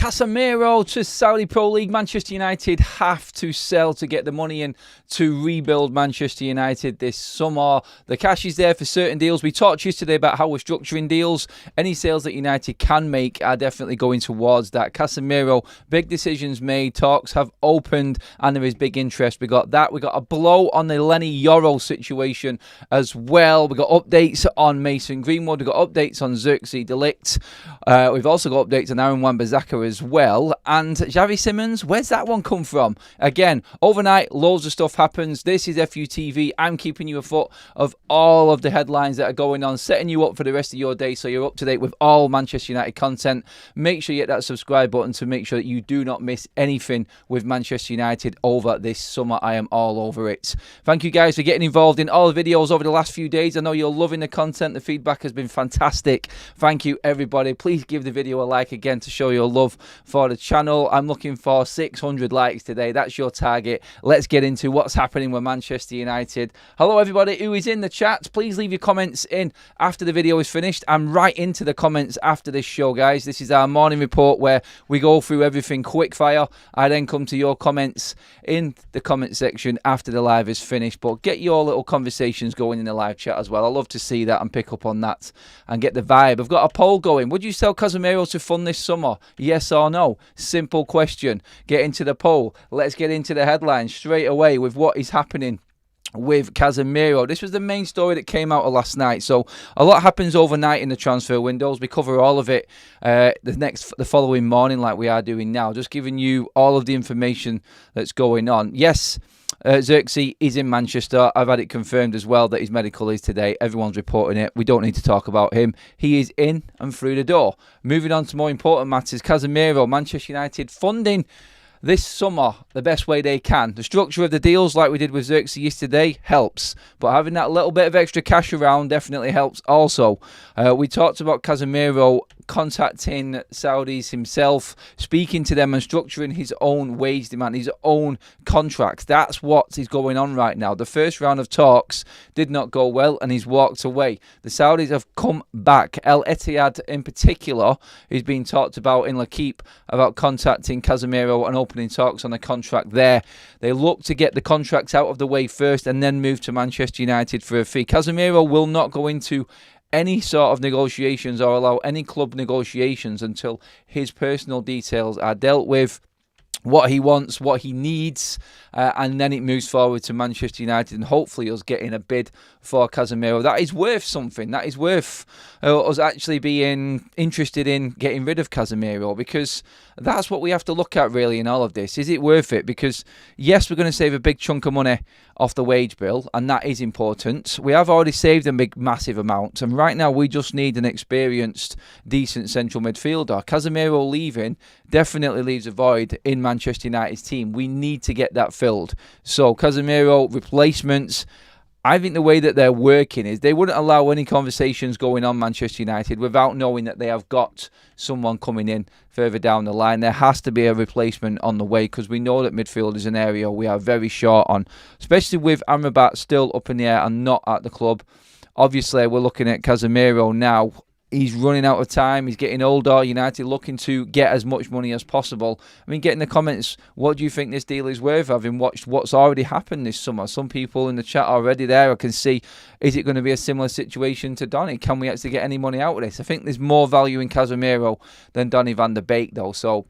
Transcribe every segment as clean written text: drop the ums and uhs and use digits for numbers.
Casemiro to Saudi Pro League. Manchester United have to sell to get the money in to rebuild Manchester United this summer. The cash is there for certain deals. We talked yesterday about how we're structuring deals. Any sales that United can make are definitely going towards that. Casemiro, big decisions made. Talks have opened and there is big interest. We got that. We got a blow on the YORO situation as well. We got updates on Mason Greenwood. We got updates on Zirkzee Delict. We've also got updates on Aaron Wan-Bissaka as well. And XAVI Simons, where's that one come from? Again, overnight, loads of stuff happens. This is FUTV. I'm keeping you afoot of all of the headlines that are going on, setting you up for the rest of your day so you're up to date with all Manchester United content. Make sure you hit that subscribe button to make sure that you do not miss anything with Manchester United over this summer. I am all over it. Thank you guys for getting involved in all the videos over the last few days. I know you're loving the content. The feedback has been fantastic. Thank you, everybody. Please give the video a like again to show your love for the channel. I'm looking for 600 likes today. That's your target. Let's get into what's happening with Manchester United. Hello, everybody who is in the chat. Please leave your comments in after the video is finished. I'm right into the comments after this show, guys. This is our morning report where we go through everything quick fire. I then come to your comments in the comment section after the live is finished. But get your little conversations going in the live chat as well. I love to see that and pick up on that and get the vibe. I've got a poll going. Would you sell Casemiro to fund this summer? Yes or no? Simple question. Get into the poll. Let's get into the headlines straight away with what is happening with Casemiro. This was the main story that came out of last night. So a lot happens overnight in the transfer windows. We cover all of it the following morning like we are doing now. Just giving you all of the information that's going on. Yes, Zirkzee is in Manchester. I've had it confirmed as well that his medical is today. Everyone's reporting it. We don't need to talk about him. He is in and through the door. Moving on to more important matters. Casemiro, Manchester United funding this summer the best way they can. The structure of the deals, like we did with Zirkzee yesterday, helps. But having that little bit of extra cash around definitely helps also. We talked about Casemiro contacting Saudis himself, speaking to them and structuring his own wage demand, his own contracts. That's what is going on right now. The first round of talks did not go well and he's walked away. The Saudis have come back. El Etihad in particular is being talked about in L'Equipe about contacting Casemiro and opening talks on a contract there. They look to get the contracts out of the way first and then move to Manchester United for a fee. Casemiro will not go into any sort of negotiations or allow any club negotiations until his personal details are dealt with, what he wants, what he needs, and then it moves forward to Manchester United and hopefully us getting a bid for Casemiro. That is worth something. That is worth us actually being interested in getting rid of Casemiro, because that's what we have to look at really in all of this. Is it worth it? Because yes, we're going to save a big chunk of money off the wage bill, and that is important. We have already saved a big, massive amount, and right now we just need an experienced, decent central midfielder. Casemiro leaving definitely leaves a void in Manchester United's team. We need to get that filled. So Casemiro replacements, I think the way that they're working is they wouldn't allow any conversations going on Manchester United without knowing that they have got someone coming in further down the line. There has to be a replacement on the way, because we know that midfield is an area we are very short on, especially with Amrabat still up in the air and not at the club. Obviously, we're looking at Casemiro now. He's running out of time. He's getting older. United looking to get as much money as possible. I mean, get in the comments, what do you think this deal is worth, having watched what's already happened this summer? Some people in the chat already there. I can see, is it going to be a similar situation to Donny? Can we actually get any money out of this? I think there's more value in Casemiro than Donny van der Beek, though. So,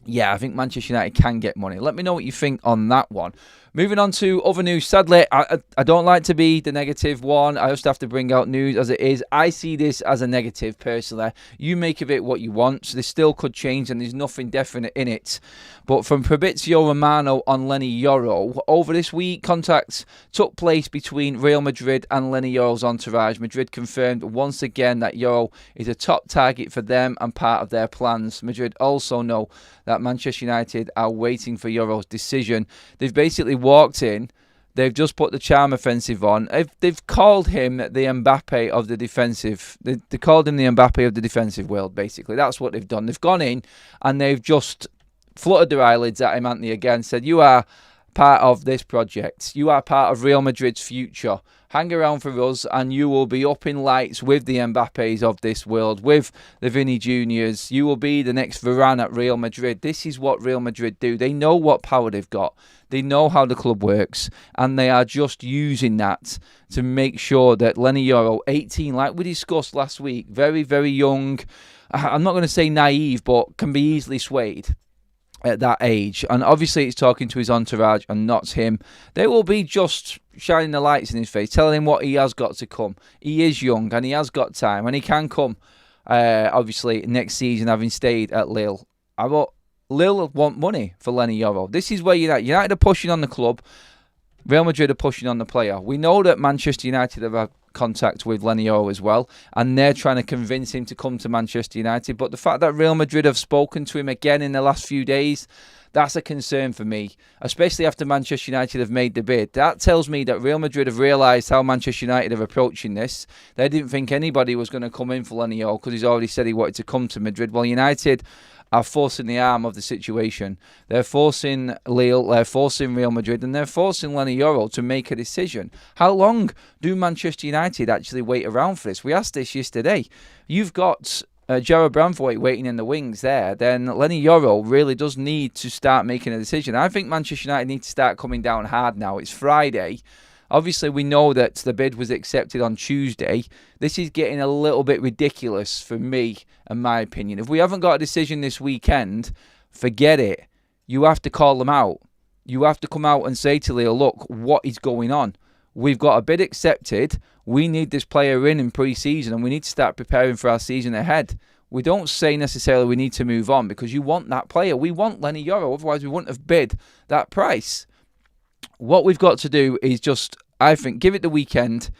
yeah, I think Manchester United can get money. Let me know what you think on that one. Moving on to other news. Sadly, I don't like to be the negative one. I just have to bring out news as it is. I see this as a negative, personally. You make of it what you want. So this still could change and there's nothing definite in it. But from Fabrizio Romano on YORO, over this week, contacts took place between Real Madrid and YORO's entourage. Madrid confirmed once again that YORO is a top target for them and part of their plans. Madrid also know that Manchester United are waiting for YORO's decision. They've basically walked in. They've just put the charm offensive on. They've called him the Mbappe of the defensive. They called him the Mbappe of the defensive world, basically. That's what they've done. They've gone in and they've just fluttered their eyelids at him, Anthony, again. Said, you are part of this project. You are part of Real Madrid's future. Hang around for us and you will be up in lights with the Mbappes of this world, with the Vinny Juniors. You will be the next Varane at Real Madrid. This is what Real Madrid do. They know what power they've got. They know how the club works, and they are just using that to make sure that Lenny YORO, 18, like we discussed last week, very, very young. I'm not going to say naive, but can be easily swayed at that age. And obviously it's talking to his entourage and not him. They will be just shining the lights in his face, telling him what he has got to come. He is young and he has got time, and he can come, obviously, next season, having stayed at Lille. Lille want money for Lenny YORO. This is where United are pushing on the club. Real Madrid are pushing on the player. We know that Manchester United have had contact with Lenny YORO as well, and they're trying to convince him to come to Manchester United. But the fact that Real Madrid have spoken to him again in the last few days, that's a concern for me, especially after Manchester United have made the bid. That tells me that Real Madrid have realised how Manchester United are approaching this. They didn't think anybody was going to come in for Lenny YORO because he's already said he wanted to come to Madrid. Well, United are forcing the arm of the situation. They're forcing Lille, they're forcing Real Madrid, and they're forcing Lenny YORO to make a decision. How long do Manchester United actually wait around for this? We asked this yesterday. You've got Jarrad Branthwaite waiting in the wings there. Then Lenny YORO really does need to start making a decision. I think Manchester United need to start coming down hard now. It's Friday. Obviously, we know that the bid was accepted on Tuesday. This is getting a little bit ridiculous for me, in my opinion. If we haven't got a decision this weekend, forget it. You have to call them out. You have to come out and say to Leo, look, what is going on? We've got a bid accepted. We need this player in pre-season, and we need to start preparing for our season ahead. We don't say necessarily we need to move on because you want that player. We want Lenny YORO, otherwise we wouldn't have bid that price. What we've got to do is just, I think, give it the weekend,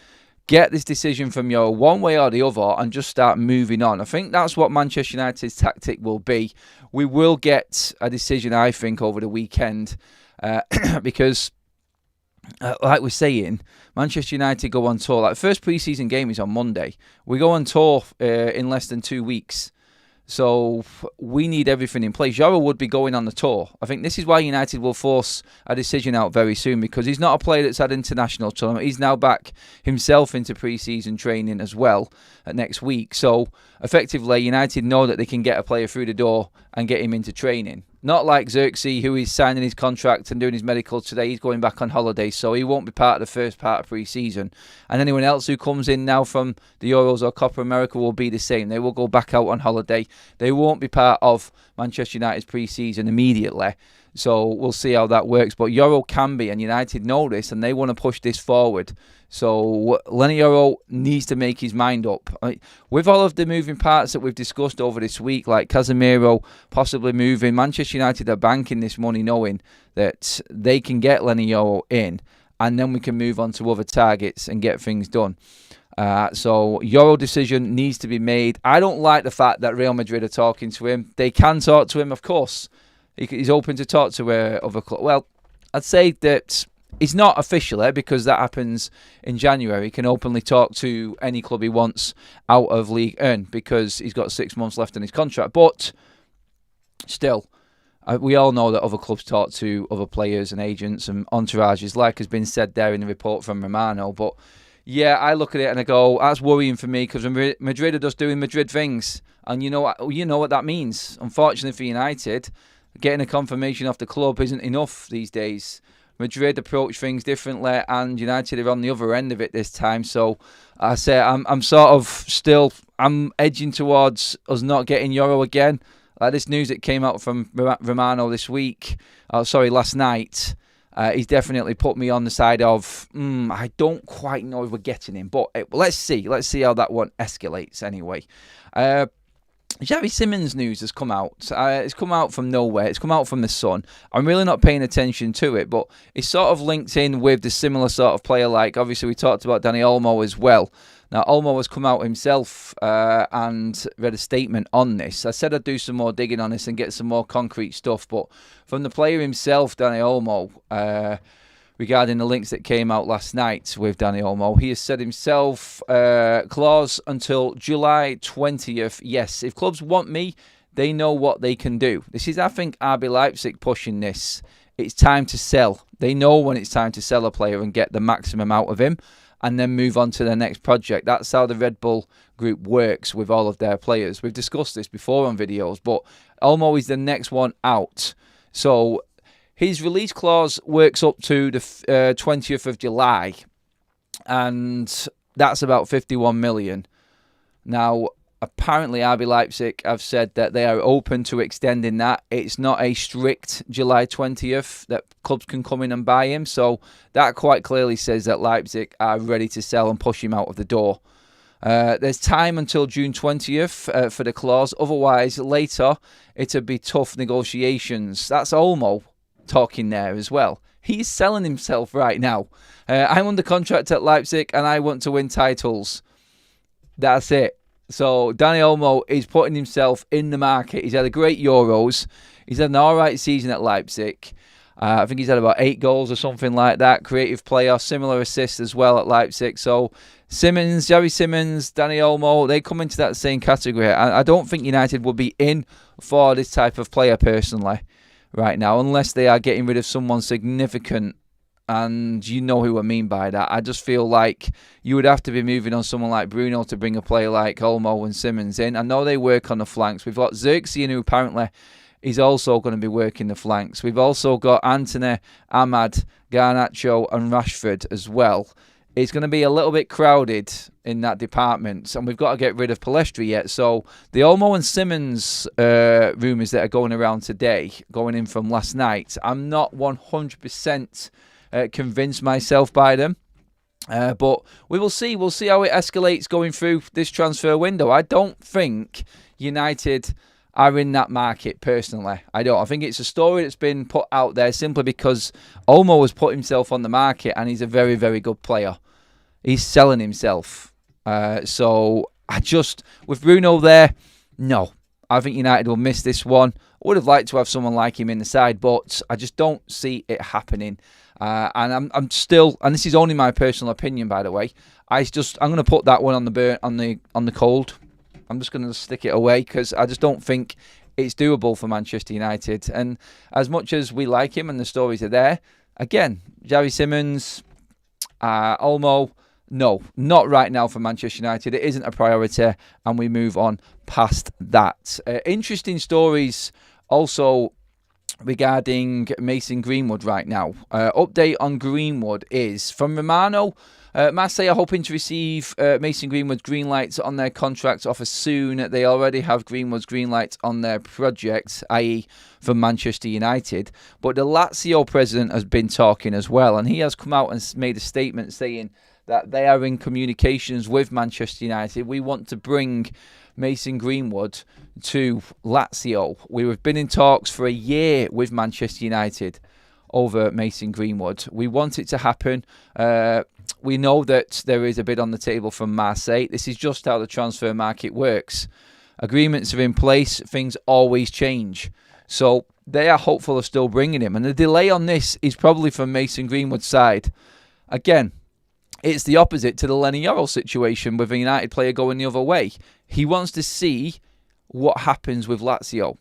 get this decision from YORO one way or the other, and just start moving on. I think that's what Manchester United's tactic will be. We will get a decision, I think, over the weekend because, like we're saying, Manchester United go on tour. Like, the first pre-season game is on Monday. We go on tour in less than 2 weeks. So we need everything in place. YORO would be going on the tour. I think this is why United will force a decision out very soon, because he's not a player that's had international tournament. He's now back himself into pre-season training as well next week. So effectively, United know that they can get a player through the door and get him into training. Not like Zirkzee, who is signing his contract and doing his medical today. He's going back on holiday, so he won't be part of the first part of pre-season. And anyone else who comes in now from the Euros or Copa America will be the same. They will go back out on holiday. They won't be part of Manchester United's pre-season immediately. So we'll see how that works. But YORO can be, and United know this, and they want to push this forward. So Lenny YORO needs to make his mind up. With all of the moving parts that we've discussed over this week, like Casemiro possibly moving, Manchester United are banking this money knowing that they can get Lenny YORO in, and then we can move on to other targets and get things done. So YORO decision needs to be made. I don't like the fact that Real Madrid are talking to him. They can talk to him, of course. He's open to talk to other clubs. Well, I'd say that it's not officially, because that happens in January. He can openly talk to any club he wants out of League 1 because he's got 6 months left on his contract. But still, we all know that other clubs talk to other players and agents and entourages, like has been said there in the report from Romano. But yeah, I look at it and I go, that's worrying for me, because Madrid are just doing Madrid things. And you know what that means. Unfortunately for United, getting a confirmation off the club isn't enough these days. Madrid approach things differently, and United are on the other end of it this time. So I say I'm edging towards us not getting YORO again. Like this news that came out from Romano last night. He's definitely put me on the side of I don't quite know if we're getting him, but let's see how that one escalates anyway. XAVI Simons news has come out. It's come out from nowhere. It's come out from the Sun. I'm really not paying attention to it, but it's sort of linked in with the similar sort of player. Like, obviously, we talked about Dani Olmo as well. Now, Olmo has come out himself and read a statement on this. I said I'd do some more digging on this and get some more concrete stuff, but from the player himself, Dani Olmo, regarding the links that came out last night with Dani Olmo, he has said himself, clause until July 20th. Yes, if clubs want me, they know what they can do. This is, I think, RB Leipzig pushing this it's time to sell. They know when it's time to sell a player and get the maximum out of him and then move on to the next project. That's how the Red Bull group works with all of their players. We've discussed this before on videos, but Olmo is the next one out. So his release clause works up to the 20th of July, and that's about 51 million. Now, apparently RB Leipzig have said that they are open to extending that. It's not a strict July 20th that clubs can come in and buy him. So that quite clearly says that Leipzig are ready to sell and push him out of the door. There's time until June 20th for the clause. Otherwise, later, it'll be tough negotiations. That's Olmo talking there as well. He's selling himself right now. I'm under contract at Leipzig and I want to win titles. That's it. So Dani Olmo is putting himself in the market. He's had a great Euros. He's had an alright season at Leipzig. I think he's had about 8 goals or something like that. Creative player, similar assists as well at Leipzig. So Simons, Xavi Simons, Dani Olmo, they come into that same category. I don't think United will be in for this type of player personally right now, unless they are getting rid of someone significant. And you know who I mean by that. I just feel like you would have to be moving on someone like Bruno to bring a player like Olmo and Simons in. I know they work on the flanks. We've got Zirkzee, who apparently is also going to be working the flanks. We've also got Antony, Ahmad, Garnacho and Rashford as well. It's going to be a little bit crowded in that department. And we've got to get rid of Palestri yet. So the Olmo and Simons rumours that are going around today, going in from last night, I'm not 100% convinced myself by them. But we will see. We'll see how it escalates going through this transfer window. I don't think United are in that market personally. I don't. I think it's a story that's been put out there simply because Olmo has put himself on the market and he's a very, very good player. He's selling himself. So I just, with Bruno there, no. I think United will miss this one. I would have liked to have someone like him in the side, but I just don't see it happening. And I'm still, and this is only my personal opinion, by the way. I'm going to put that one on the cold. I'm just going to stick it away because I just don't think it's doable for Manchester United. And as much as we like him and the stories are there, again, Xavi Simons, Olmo, no, not right now for Manchester United. It isn't a priority, and we move on past that. Interesting stories also regarding Mason Greenwood right now. Update on Greenwood is from Romano. Marseille are hoping to receive Mason Greenwood's green lights on their contract offer soon. They already have Greenwood's green lights on their project, i.e. from Manchester United. But the Lazio president has been talking as well, and he has come out and made a statement saying that they are in communications with Manchester United. We want to bring Mason Greenwood to Lazio. We have been in talks for a year with Manchester United over Mason Greenwood. We want it to happen. We know that there is a bid on the table from Marseille. This is just how the transfer market works. Agreements are in place. Things always change. So they are hopeful of still bringing him. And the delay on this is probably from Mason Greenwood's side. Again, it's the opposite to the Lenny Yorrell situation with a United player going the other way. He wants to see what happens with Lazio.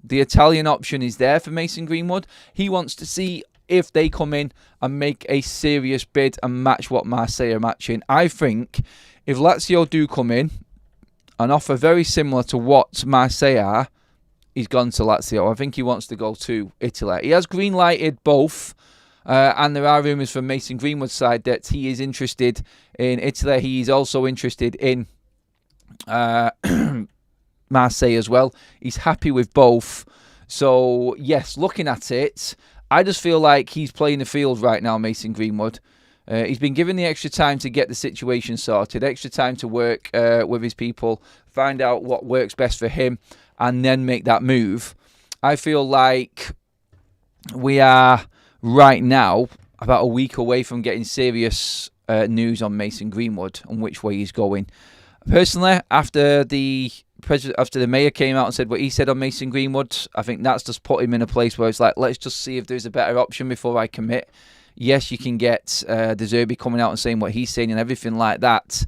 The Italian option is there for Mason Greenwood. He wants to see if they come in and make a serious bid and match what Marseille are matching. I think if Lazio do come in and offer very similar to what Marseille are, he's gone to Lazio. I think he wants to go to Italy. He has green-lighted both. And there are rumours from Mason Greenwood's side that he is interested in Italy. He is also interested in Marseille as well. He's happy with both. So, yes, looking at it, I just feel like he's playing the field right now, Mason Greenwood. He's been given the extra time to get the situation sorted, extra time to work with his people, find out what works best for him, and then make that move. I feel like we are right now about a week away from getting serious news on Mason Greenwood and which way he's going. Personally, after the mayor came out and said what he said on Mason Greenwood, I think that's just put him in a place where it's like, let's just see if there's a better option before I commit. Yes, you can get Zirkzee coming out and saying what he's saying and everything like that.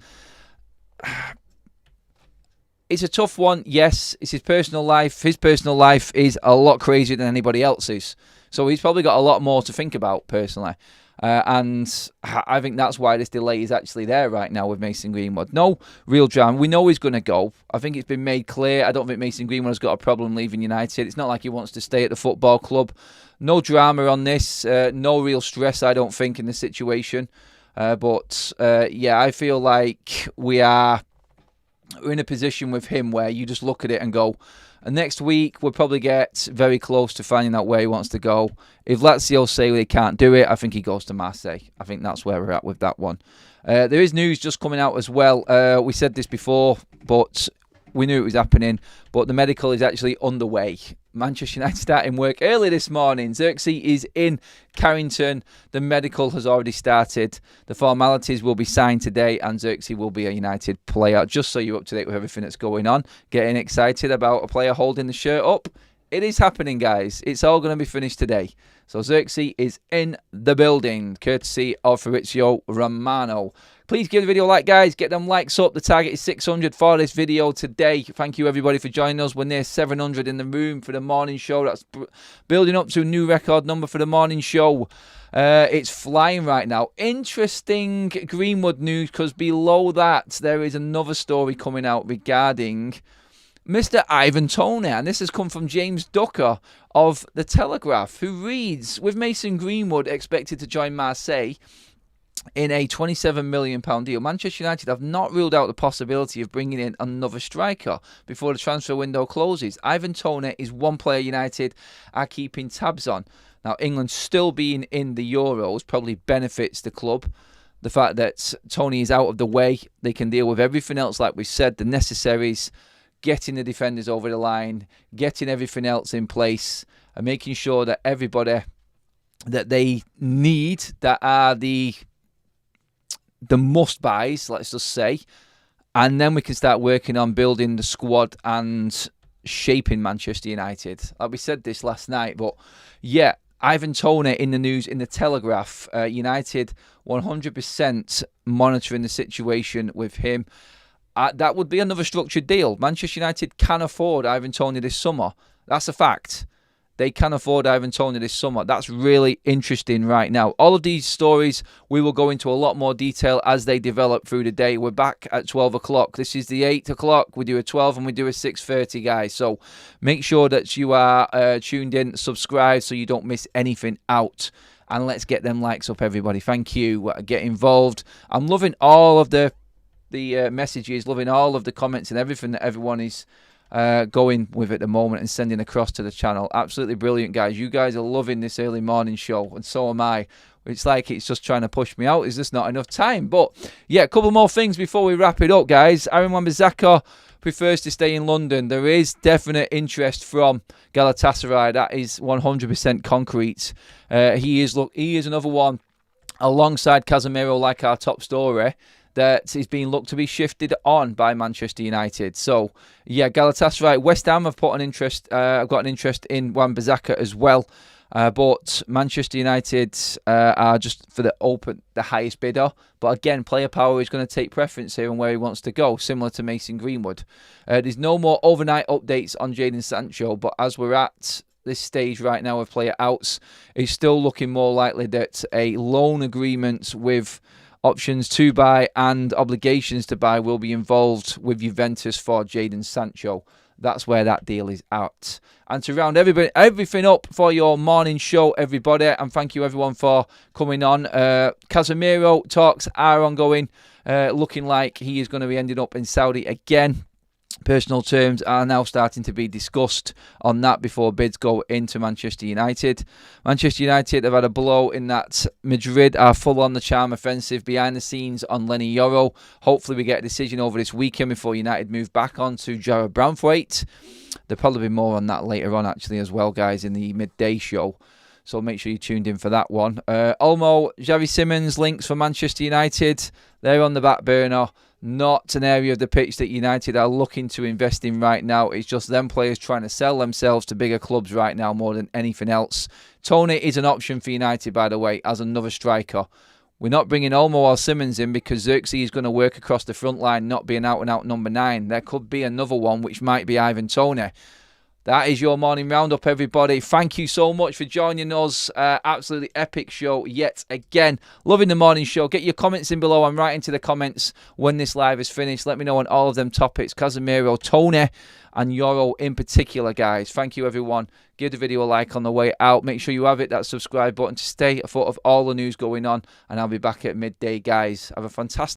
It's a tough one. Yes, it's his personal life. His personal life is a lot crazier than anybody else's. So he's probably got a lot more to think about, personally. And I think that's why this delay is actually there right now with Mason Greenwood. No real drama. We know he's going to go. I think it's been made clear. I don't think Mason Greenwood has got a problem leaving United. It's not like he wants to stay at the football club. No drama on this. No real stress, I don't think, in the situation. But I feel like we're in a position with him where you just look at it and go, next week we'll probably get very close to finding out where he wants to go. If Lazio say they can't do it, I think he goes to Marseille. I think that's where we're at with that one. There is news just coming out as well. We said this before, but we knew it was happening. But the medical is actually underway. Manchester United starting work early this morning. Zirkzee is in Carrington. The medical has already started. The formalities will be signed today, and Zirkzee will be a United player. Just so you're up to date with everything that's going on. Getting excited about a player holding the shirt up. It is happening, guys. It's all going to be finished today. So Zirkzee is in the building, courtesy of Fabrizio Romano. Please give the video a like, guys. Get them likes up. The target is 600 for this video today. Thank you, everybody, for joining us. We're near 700 in the room for the morning show. That's building up to a new record number for the morning show. It's flying right now. Interesting Greenwood news, because below that, there is another story coming out regarding Mr. Ivan Toney, and this has come from James Ducker of The Telegraph, who reads, with Mason Greenwood expected to join Marseille in a £27 million deal, Manchester United have not ruled out the possibility of bringing in another striker before the transfer window closes. Ivan Toney is one player United are keeping tabs on. Now, England still being in the Euros probably benefits the club. The fact that Toney is out of the way, they can deal with everything else, like we said, the necessaries, getting the defenders over the line, getting everything else in place, and making sure that everybody that they need, that are the must-buys, let's just say, and then we can start working on building the squad and shaping Manchester United. Like we said this last night, but yeah, Ivan Toney in the news in the Telegraph. United 100% monitoring the situation with him. That would be another structured deal. Manchester United can afford Ivan Toney this summer. That's a fact. They can afford Ivan Toney this summer. That's really interesting right now. All of these stories, we will go into a lot more detail as they develop through the day. We're back at 12 o'clock. This is the 8 o'clock. We do a 12 and we do a 6:30, guys. So make sure that you are tuned in, subscribe so you don't miss anything out. And let's get them likes up, everybody. Thank you. Get involved. I'm loving all of the messages, loving all of the comments and everything that everyone is going with at the moment and sending across to the channel. Absolutely brilliant, guys. You guys are loving this early morning show, and so am I. It's like it's just trying to push me out. Is just not enough time? But yeah, a couple more things before we wrap it up, guys. Aaron Wan-Bissaka prefers to stay in London. There is definite interest from Galatasaray. That is 100% concrete. He is another one alongside Casemiro, like our top story, that is being looked to be shifted on by Manchester United. So, yeah, Galatasaray, West Ham have got an interest in Wan-Bissaka as well. But Manchester United are just for the highest bidder. But again, player power is going to take preference here on where he wants to go, similar to Mason Greenwood. There's no more overnight updates on Jadon Sancho, but as we're at this stage right now of player outs, it's still looking more likely that a loan agreement with options to buy and obligations to buy will be involved with Juventus for Jadon Sancho. That's where that deal is at. And to round everything up for your morning show, everybody, and thank you everyone for coming on. Casemiro talks are ongoing, looking like he is going to be ending up in Saudi again. Personal terms are now starting to be discussed on that before bids go into Manchester United. Manchester United have had a blow in that Madrid are full on the charm offensive behind the scenes on Lenny YORO. Hopefully we get a decision over this weekend before United move back on to Jarrad Branthwaite. There'll probably be more on that later on actually as well, guys, in the midday show. So make sure you tuned in for that one. Olmo, Xavi Simons links for Manchester United. They're on the back burner. Not an area of the pitch that United are looking to invest in right now. It's just them players trying to sell themselves to bigger clubs right now more than anything else. Toney is an option for United, by the way, as another striker. We're not bringing Olmo or Simons in because Zirkzee is going to work across the front line, not being out-and-out number 9. There could be another one, which might be Ivan Toney. that is your morning roundup, everybody. Thank you so much for joining us. Absolutely epic show yet again. Loving the morning show. Get your comments in below. I'm writing to the comments when this live is finished. Let me know on all of them topics. Casemiro, Tony, and YORO in particular, guys. Thank you, everyone. Give the video a like on the way out. Make sure you have that subscribe button to stay afoot of all the news going on. And I'll be back at midday, guys. Have a fantastic